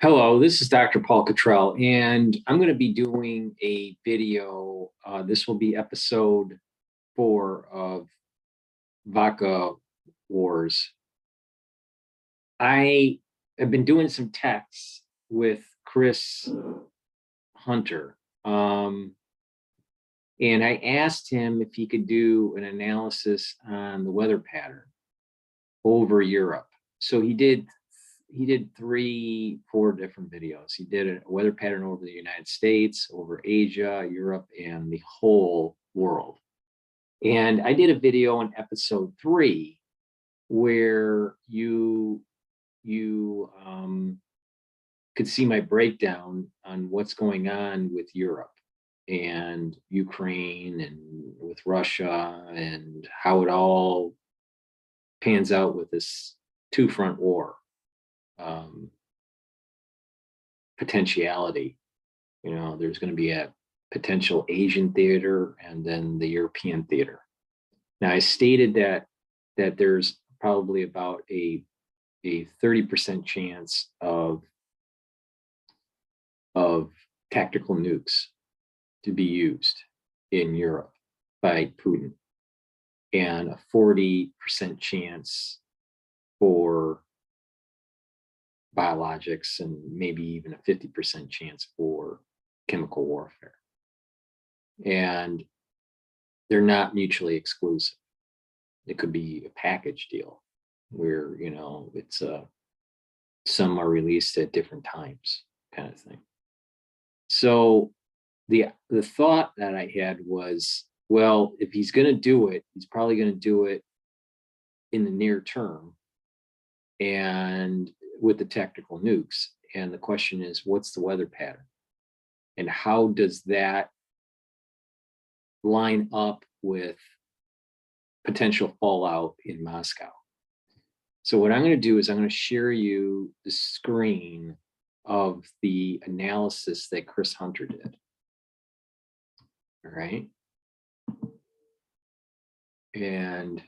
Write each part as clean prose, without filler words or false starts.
Hello, this is Dr. Paul Cottrell, and I'm going to be doing a video. This will be episode 4 of Vaca Wars. I have been doing some texts with Chris Hunter, and I asked him if he could do an analysis on the weather pattern over Europe. So he did 3, 4 different videos. He did a weather pattern over the United States, over Asia, Europe, and the whole world. And I did a video on episode 3 where you could see my breakdown on what's going on with Europe and Ukraine and with Russia and how it all pans out with this two-front war. Potentiality. There's going to be a potential Asian theater and then the European theater. Now, I stated that there's probably about a 30% chance of tactical nukes to be used in Europe by Putin, and a 40% chance for biologics, and maybe even a 50% chance for chemical warfare. And they're not mutually exclusive. It could be a package deal where, it's some are released at different times, kind of thing. So the thought that I had was, well, if he's going to do it, he's probably going to do it in the near term and with the tactical nukes. And the question is, what's the weather pattern? And how does that line up with potential fallout in Moscow? So what I'm going to do is I'm going to share you the screen of the analysis that Chris Hunter did. All right. And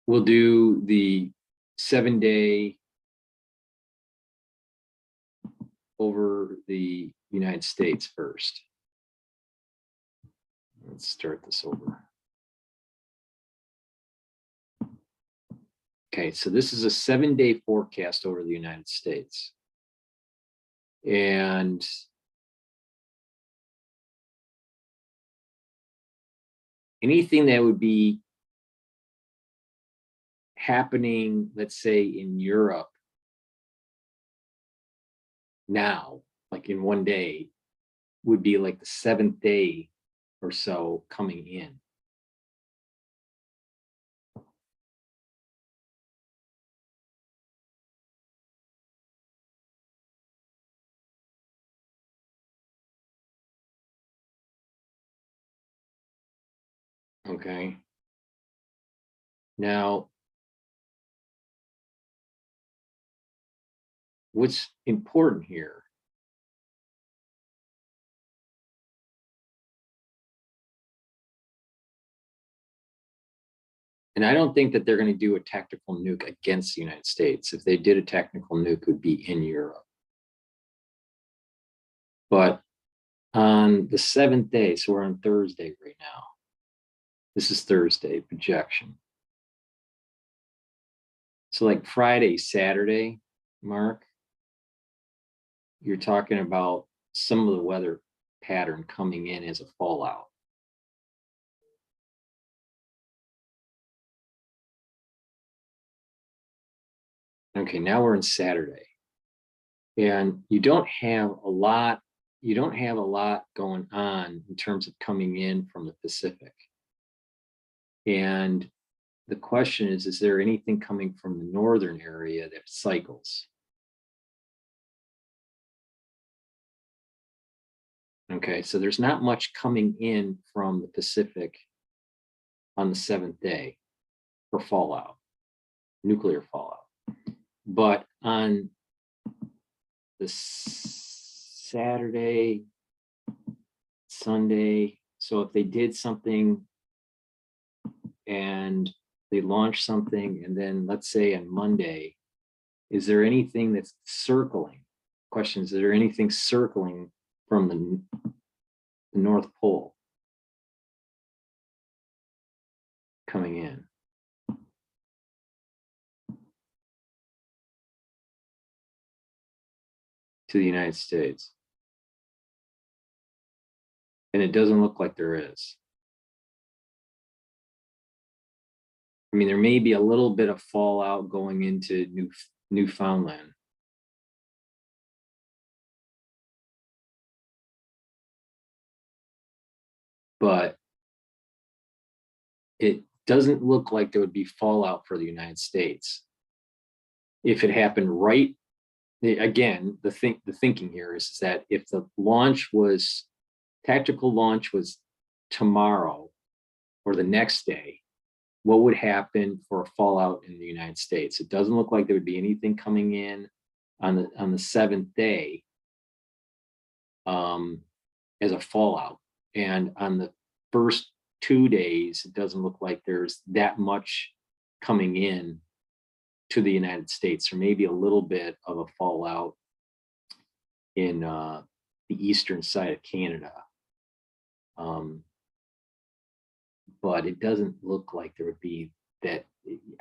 we'll do the 7-day over the United States first. Let's start this over. Okay, so this is a 7-day forecast over the United States. And anything that would be happening, let's say, in Europe now, like in one day, would be like the 7th day or so coming in. Okay. Now, what's important here and I don't think that they're going to do a tactical nuke against the United States. If they did a tactical nuke, it would be in Europe. But on the 7th day, so we're on Thursday right now. This is Thursday projection. So like Friday, Saturday, Mark, you're talking about some of the weather pattern coming in as a fallout. Okay, now we're in Saturday. And you don't have a lot going on in terms of coming in from the Pacific. And the question is there anything coming from the northern area that cycles? Okay, so there's not much coming in from the Pacific on the 7th day for fallout, nuclear fallout. But on the Saturday, Sunday. So if they did something and they launched something, and then let's say on Monday, is there anything that's circling? Question, is there anything circling from the North Pole coming in? To the United States? And it doesn't look like there is. I mean, there may be a little bit of fallout going into Newfoundland. But it doesn't look like there would be fallout for the United States. If it happened right, again, the thinking here is that if the tactical launch was tomorrow or the next day, what would happen for a fallout in the United States? It doesn't look like there would be anything coming in on the seventh day as a fallout. And on the first 2 days, it doesn't look like there's that much coming in to the United States, or maybe a little bit of a fallout in the eastern side of Canada. But it doesn't look like there would be that.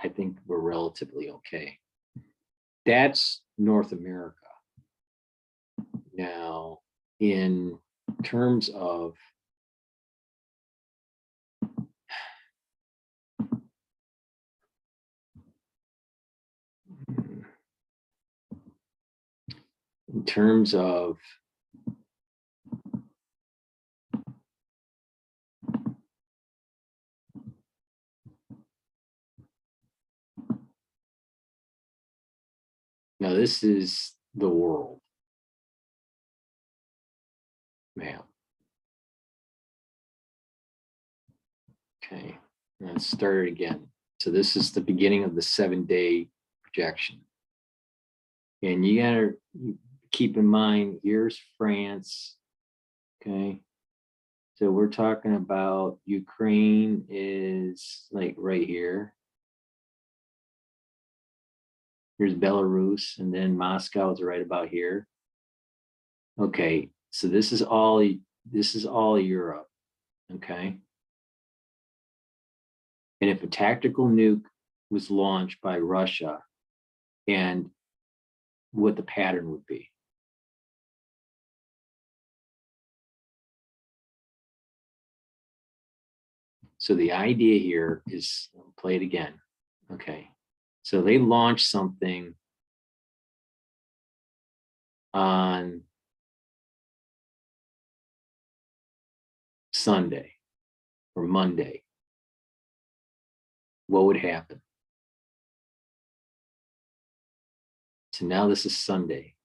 I think we're relatively okay. That's North America. Now, in terms of now, this is the world map. Okay, let's start it again. So this is the beginning of the 7-day projection. And you gotta keep in mind, here's France. Okay. So we're talking about Ukraine is like right here. Here's Belarus, and then Moscow is right about here. Okay, so this is all Europe. Okay. And if a tactical nuke was launched by Russia, and what the pattern would be. So the idea here is, play it again. Okay. So they launched something on Sunday or Monday. What would happen? So now this is Sunday.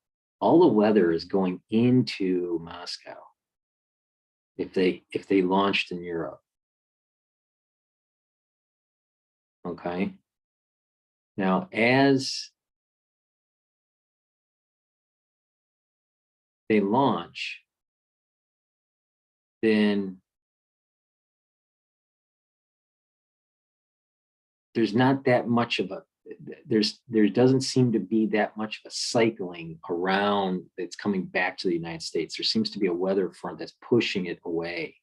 All the weather is going into Moscow if they launched in Europe. Okay. Now, as they launch, then there's not that much of a, there doesn't seem to be that much of a cycling around that's coming back to the United States. There seems to be a weather front that's pushing it away.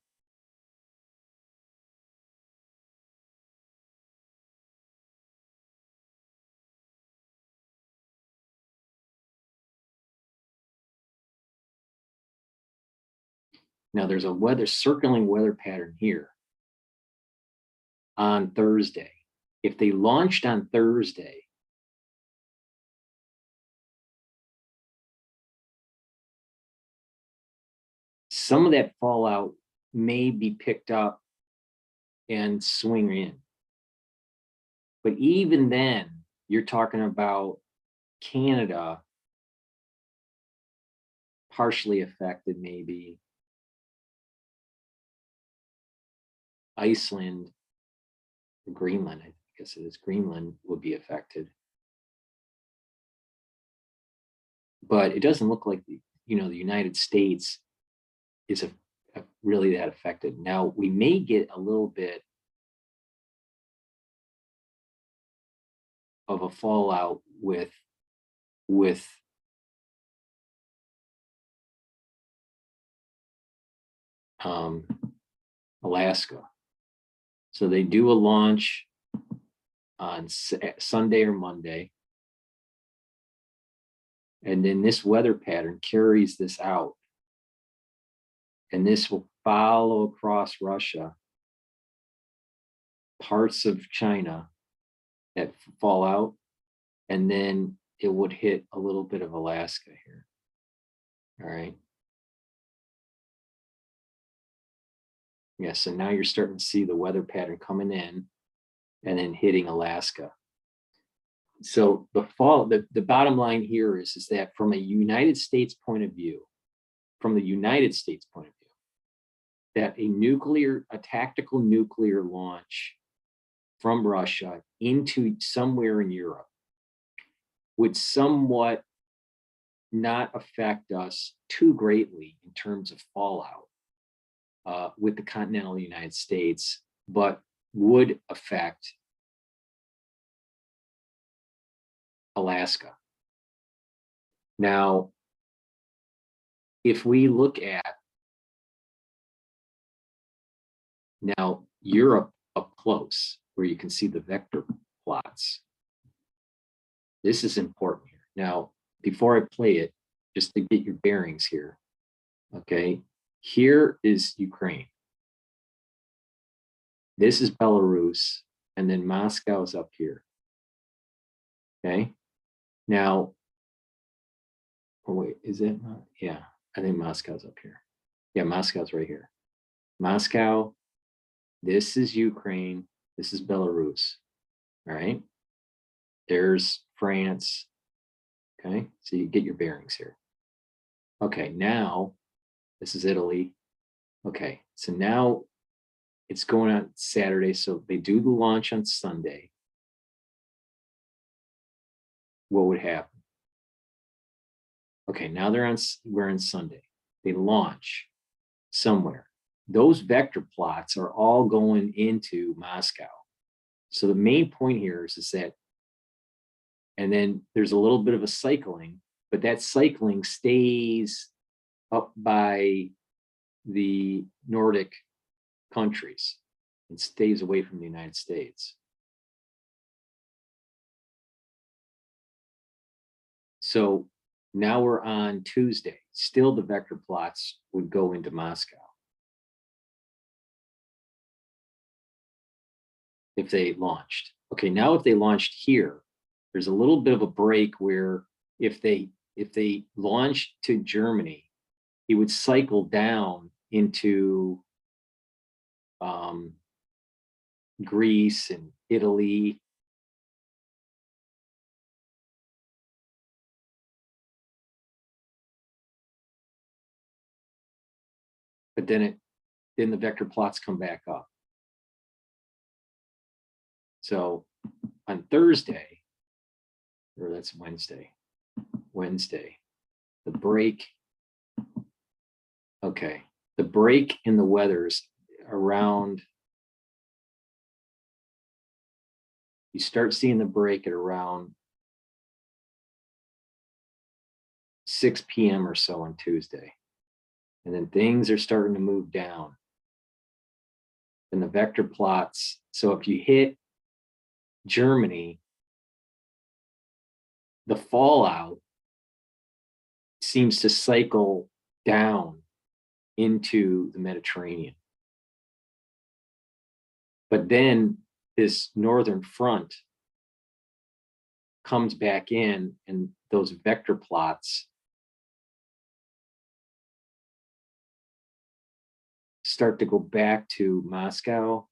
Now there's a circling weather pattern here on Thursday. If they launched on Thursday, some of that fallout may be picked up and swing in. But even then, you're talking about Canada partially affected, maybe Iceland, Greenland, I guess it is, Greenland would be affected. but it doesn't look like the United States is really that affected. Now we may get a little bit of a fallout with Alaska. So they do a launch on Sunday or Monday. And then this weather pattern carries this out. And this will follow across Russia, parts of China that fall out, and then it would hit a little bit of Alaska here. All right. Yeah, so now you're starting to see the weather pattern coming in and then hitting Alaska. So the bottom line here is that from a United States point of view, that a tactical nuclear launch from Russia into somewhere in Europe would somewhat not affect us too greatly in terms of fallout with the continental United States, but would affect Alaska. Now, if we look at now Europe up close, where you can see the vector plots, this is important here. Now, before I play it, just to get your bearings here, okay, here is Ukraine. This is Belarus, and then Moscow is up here. Okay, now, oh wait, is it? Yeah, I think Moscow's up here. Yeah, Moscow's right here. Moscow, this is Ukraine, this is Belarus. All right, there's France. Okay, so you get your bearings here. Okay, now this is Italy. Okay, so now it's going on Saturday, so they do the launch on Sunday. What would happen? Okay, now we're on Sunday. They launch somewhere. Those vector plots are all going into Moscow. So the main point here is that, and then there's a little bit of a cycling, but that cycling stays up by the Nordic countries. It stays away from the United States. So now we're on Tuesday. Still the vector plots would go into Moscow if they launched. Okay, now if they launched here, there's a little bit of a break where if they launched to Germany, it would cycle down into Greece and Italy. But then the vector plots come back up. So on Thursday, or that's Wednesday, the break. Okay, the break in the weather's around, you start seeing the break at around 6 p.m. or so on Tuesday. And then things are starting to move down. And the vector plots, so if you hit Germany, the fallout seems to cycle down into the Mediterranean. But then this northern front comes back in, and those vector plots start to go back to Moscow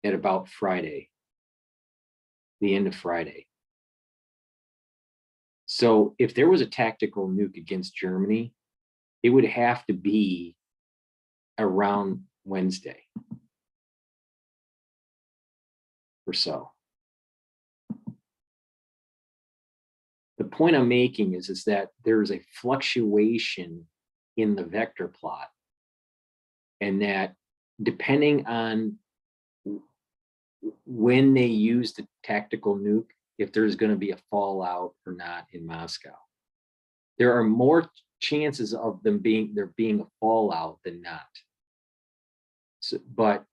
at about Friday, the end of Friday. So if there was a tactical nuke against Germany, it would have to be around Wednesday or so. the point I'm making is that there's a fluctuation in the vector plot, and that depending on when they use the tactical nuke, if there's going to be a fallout or not in Moscow. There are more chances of there being a fallout than not. So, but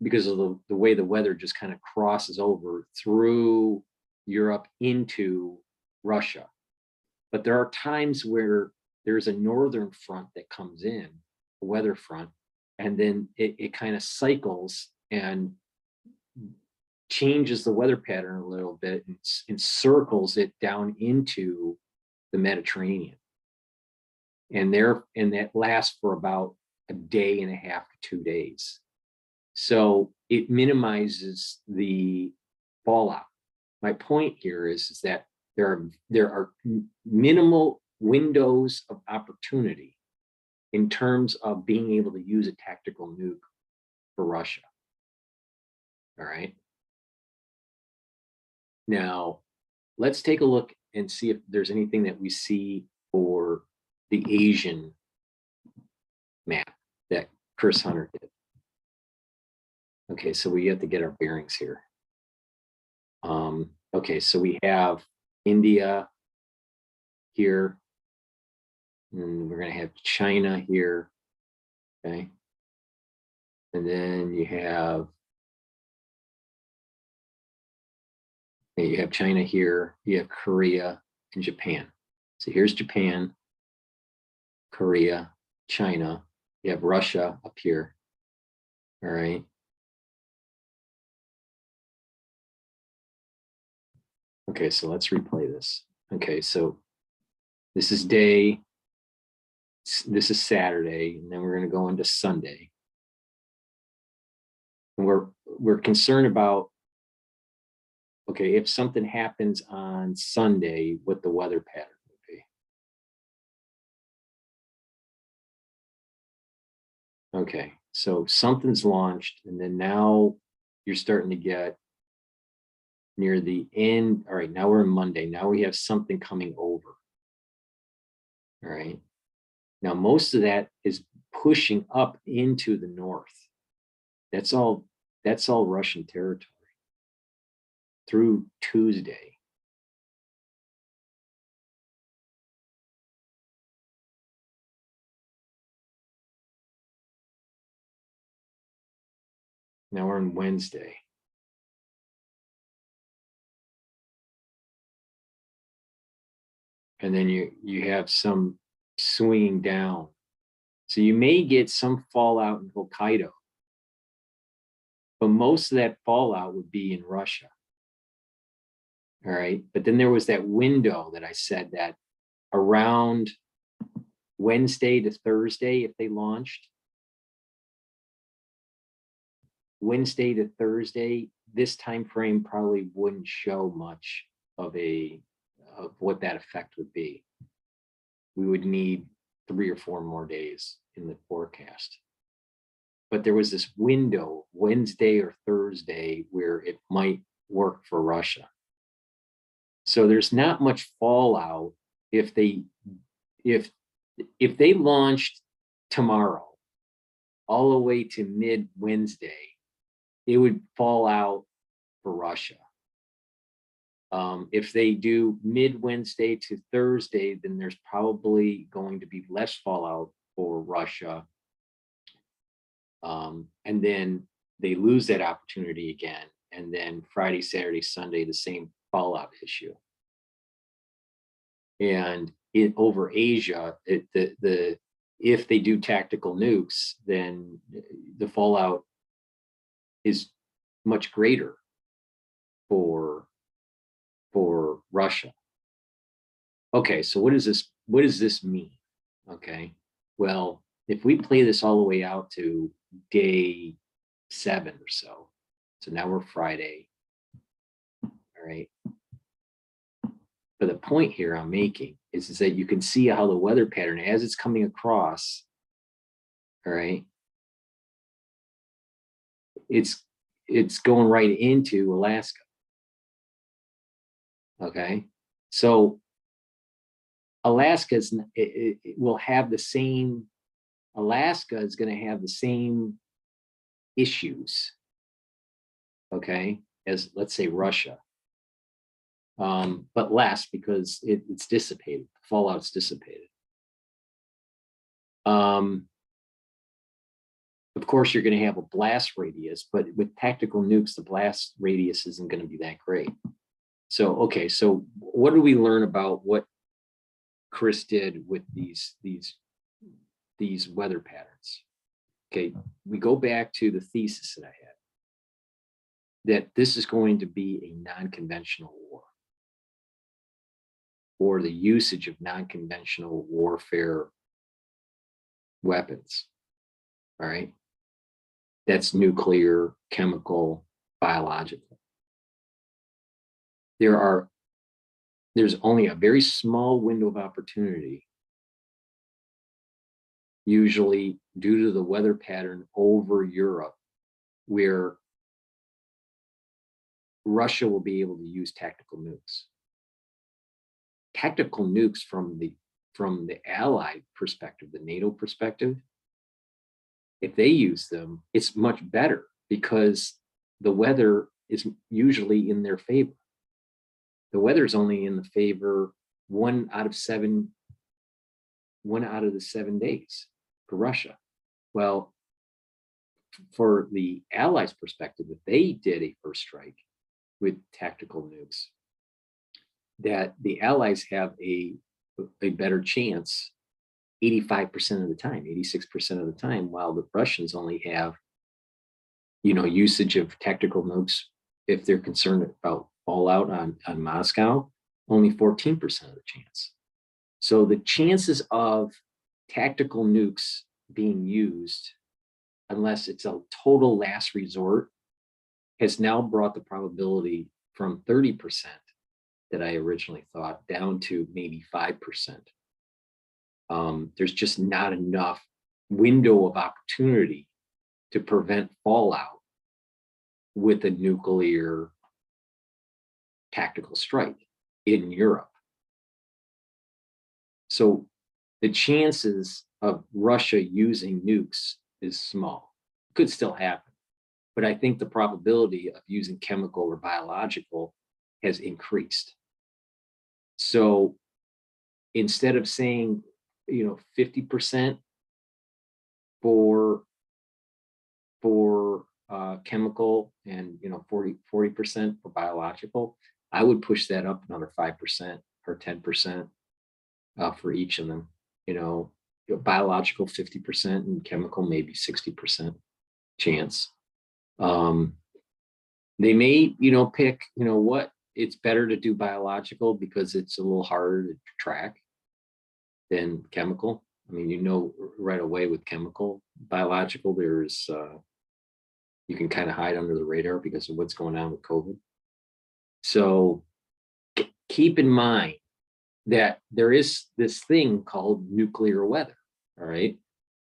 because of the way the weather just kind of crosses over through Europe into Russia. But there are times where there's a northern front that comes in, a weather front, and then it kind of cycles and changes the weather pattern a little bit and circles it down into the Mediterranean. And that lasts for about a day and a half to 2 days. So it minimizes the fallout. My point here is that there are minimal windows of opportunity in terms of being able to use a tactical nuke for Russia. All right. Now, let's take a look and see if there's anything that we see for the Asian map that Chris Hunter did. Okay, so we have to get our bearings here. Okay, so we have India here, and we're going to have China here. Okay, and then you have China here, you have Korea and Japan. So here's Japan, Korea, China, you have Russia up here. All right. Okay, so let's replay this. Okay, so this is Saturday, and then we're going to go into Sunday. And we're concerned about, okay, if something happens on Sunday, what the weather pattern would be. Okay, so something's launched, and then now you're starting to get near the end. All right, now we're in Monday. Now we have something coming over. All right. Now, most of that is pushing up into the north. That's all Russian territory through Tuesday. Now we're on Wednesday. And then you have some swinging down. So you may get some fallout in Hokkaido, but most of that fallout would be in Russia. All right. But then there was that window that I said that around Wednesday to Thursday, if they launched, Wednesday to Thursday, this time frame probably wouldn't show much of what that effect would be. We would need 3 or 4 more days in the forecast. But there was this window, Wednesday or Thursday, where it might work for Russia. So there's not much fallout if they launched tomorrow all the way to mid-Wednesday, it would fall out for Russia. If they do mid-Wednesday to Thursday, then there's probably going to be less fallout for Russia. And then they lose that opportunity again. And then Friday, Saturday, Sunday, the same fallout issue. And over Asia, if they do tactical nukes, then the fallout is much greater for Russia. Okay, so what does this mean? Okay, well, if we play this all the way out to day 7 or so now we're Friday, all right. But the point here I'm making is that you can see how the weather pattern, as it's coming across, all right, it's going right into Alaska. Okay, So Alaska will have the same, Alaska is going to have the same issues, okay, as let's say Russia, but less because it's dissipated, fallout's dissipated. Of course, you're going to have a blast radius, but with tactical nukes, the blast radius isn't going to be that great. So, okay, so what do we learn about what Chris did with these weather patterns? Okay, we go back to the thesis that I had, that this is going to be a non-conventional war, or the usage of non-conventional warfare weapons. All right. That's nuclear, chemical, biological. There's only a very small window of opportunity, usually due to the weather pattern over Europe, where Russia will be able to use tactical nukes. Tactical nukes from the Allied perspective, the NATO perspective, if they use them, it's much better because the weather is usually in their favor. The weather is only in the favor one out of the 7 days for Russia. Well, for the Allies' perspective, if they did a first strike with tactical nukes, that the Allies have a better chance 85% of the time, 86% of the time, while the Russians only have, usage of tactical nukes, if they're concerned about fallout on Moscow, only 14% of the chance. So the chances of tactical nukes being used, unless it's a total last resort, has now brought the probability from 30% that I originally thought down to maybe 5%. There's just not enough window of opportunity to prevent fallout with a nuclear tactical strike in Europe. So the chances of Russia using nukes is small. It could still happen, but I think the probability of using chemical or biological has increased. So instead of saying, 50% for chemical and 40% for biological, I would push that up another 5% or 10% for each of them. Biological 50% and chemical maybe 60% chance. They may pick what, it's better to do biological because it's a little harder to track than chemical. I mean, right away with chemical. Biological, there's you can kind of hide under the radar because of what's going on with COVID. So keep in mind that there is this thing called nuclear weather, all right?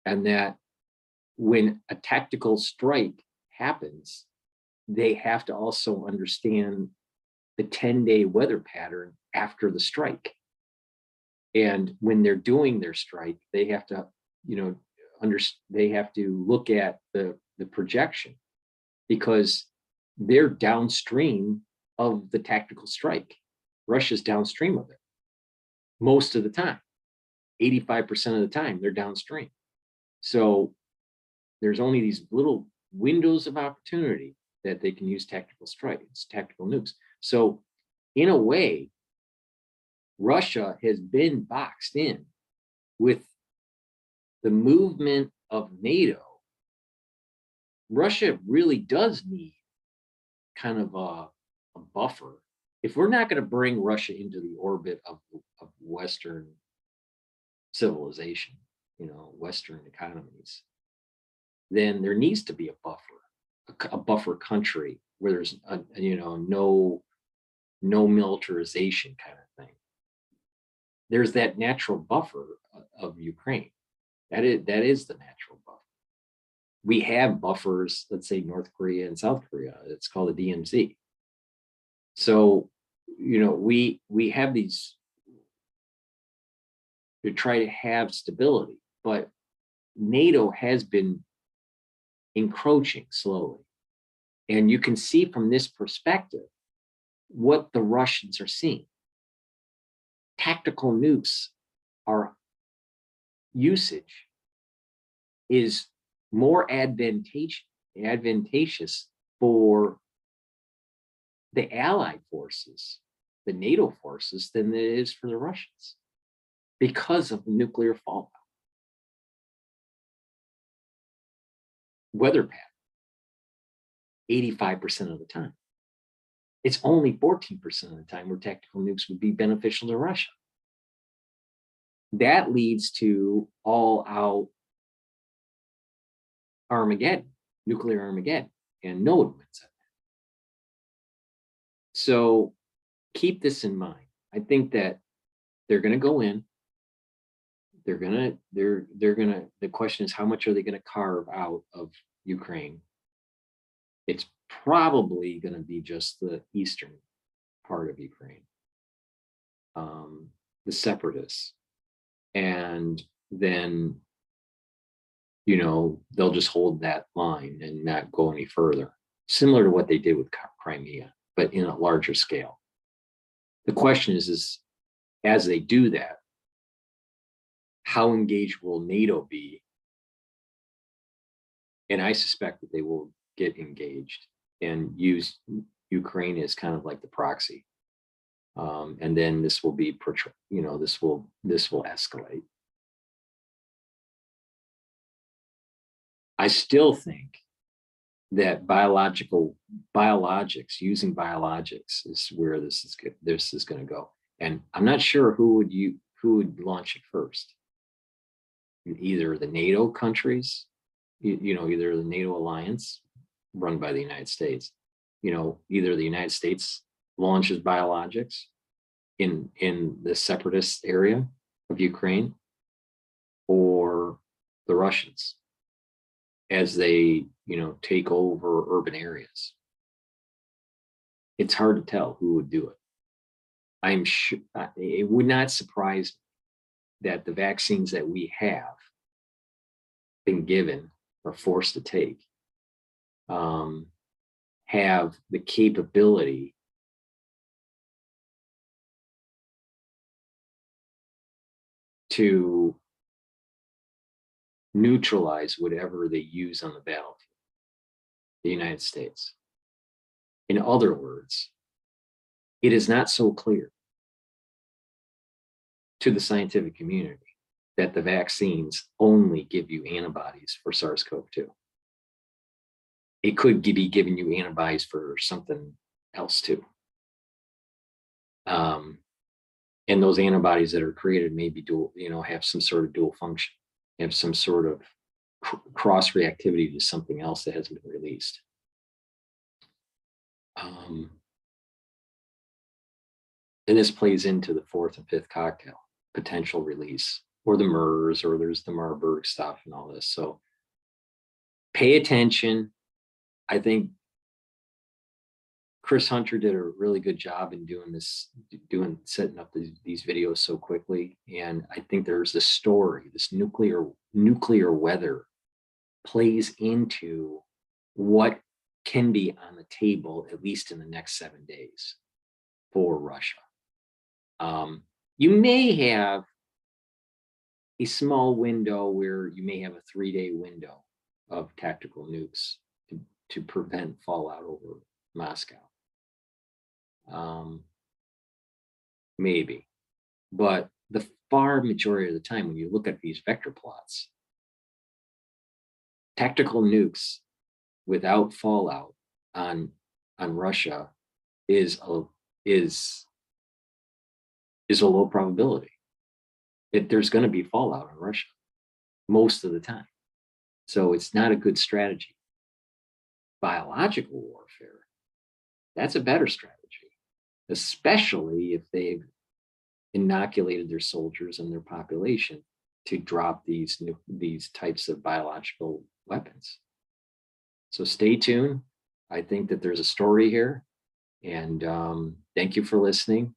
And that when a tactical strike happens, they have to also understand the 10-day weather pattern after the strike. And when they're doing their strike, they have to, they have to look at the projection, because they're downstream of the tactical strike. Russia's downstream of it most of the time. 85% of the time, they're downstream. So there's only these little windows of opportunity that they can use tactical strikes, tactical nukes. So in a way, Russia has been boxed in with the movement of NATO. Russia really does need kind of a buffer. If we're not going to bring Russia into the orbit of Western civilization, Western economies, then there needs to be a buffer country where there's no militarization kind of thing. There's that natural buffer of Ukraine. That is the natural buffer. We have buffers, let's say North Korea and South Korea. It's called a DMZ. So we have these to try to have stability, but NATO has been encroaching slowly. And you can see from this perspective what the Russians are seeing. Tactical nukes are usage is more advantageous for the Allied forces, the NATO forces, than it is for the Russians because of the nuclear fallout. Weather pattern, 85% of the time. It's only 14% of the time where tactical nukes would be beneficial to Russia. That leads to all-out Armageddon, nuclear Armageddon, and no one wins it. So keep this in mind. I think that they're going to go in. The question is, how much are they going to carve out of Ukraine? It's probably going to be just the eastern part of Ukraine, the separatists. And then, they'll just hold that line and not go any further, similar to what they did with Crimea, but in a larger scale. The question is as they do that, how engaged will NATO be? And I suspect that they will get engaged and use Ukraine as kind of like the proxy. And then this will be, this will escalate. I still think that using biologics is where this is going to go. And I'm not sure who would launch it first. Either the NATO countries, either the NATO alliance run by the United States, either the United States launches biologics in the separatist area of Ukraine, or the Russians as they, take over urban areas. It's hard to tell who would do it. I'm sure it would not surprise me that the vaccines that we have been given or forced to take have the capability to neutralize whatever they use on the battlefield, the United States. In other words, it is not so clear to the scientific community that the vaccines only give you antibodies for SARS-CoV-2. It could be giving you antibodies for something else too. And those antibodies that are created may be dual, have some sort of dual function, have some sort of cross reactivity to something else that hasn't been released. And this plays into the fourth and fifth cocktail, potential release, or the MERS, or there's the Marburg stuff and all this. So pay attention. I think Chris Hunter did a really good job in setting up these videos so quickly. And I think there's this story, this nuclear weather plays into what can be on the table, at least in the next 7 days for Russia. You may have a small window where you may have a 3-day window of tactical nukes to prevent fallout over Moscow. Maybe, but the far majority of the time, when you look at these vector plots, tactical nukes without fallout on Russia is a low probability. There's going to be fallout on Russia most of the time. So it's not a good strategy. Biological warfare, that's a better strategy, especially if they've inoculated their soldiers and their population to drop these types of biological weapons. So stay tuned. I think that there's a story here, And thank you for listening.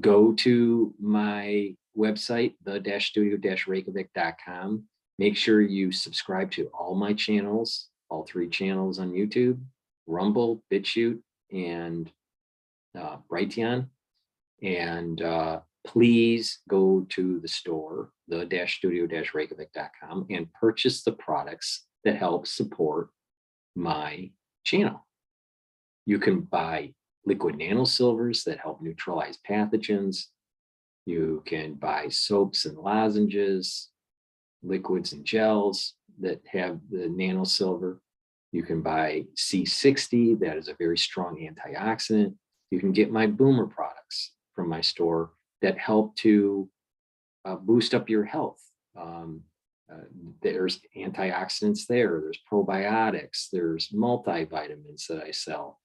Go to my website, the-studio-reykjavik.com. Make sure you subscribe to all my channels, all 3 channels on YouTube, Rumble, BitChute, and Brighteon. And please go to the store, the-studio-reykjavik.com, and purchase the products that help support my channel. You can buy liquid nanosilvers that help neutralize pathogens. You can buy soaps and lozenges, liquids and gels that have the nanosilver. You can buy C60, that is a very strong antioxidant. You can get my Boomer products from my store that help to boost up your health. There's antioxidants there, there's probiotics, there's multivitamins that I sell.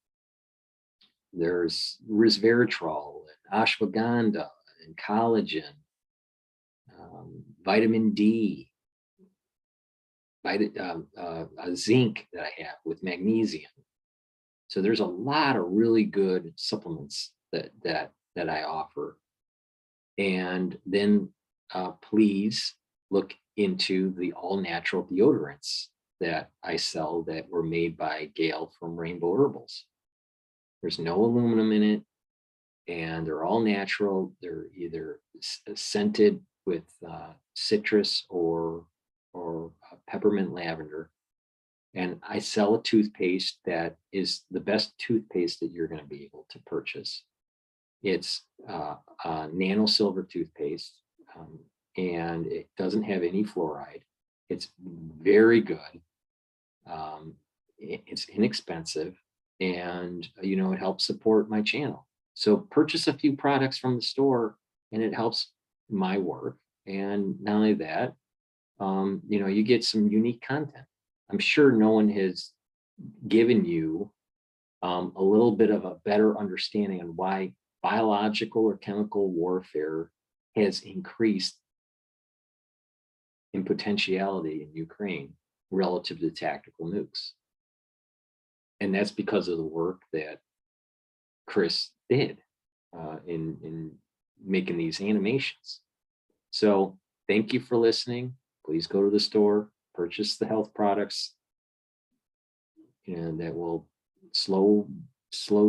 There's resveratrol and ashwagandha and collagen, vitamin D, zinc that I have with magnesium. So there's a lot of really good supplements that I offer. And then please look into the all natural deodorants that I sell that were made by Gail from Rainbow Herbals. There's no aluminum in it, and they're all natural. They're either scented with citrus or peppermint lavender. And I sell a toothpaste that is the best toothpaste that you're going to be able to purchase. It's a nano silver toothpaste, and it doesn't have any fluoride. It's very good. It's inexpensive, and it helps support my channel. So purchase a few products from the store, and it helps my work. And not only that, you get some unique content. I'm sure no one has given you a little bit of a better understanding on why biological or chemical warfare has increased in potentiality in Ukraine relative to tactical nukes. And that's because of the work that Chris did in making these animations. So thank you for listening. Please go to the store, purchase the health products, and that will slow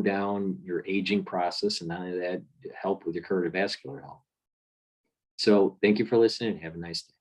down your aging process, and not only that, help with your cardiovascular health. So thank you for listening, and have a nice day.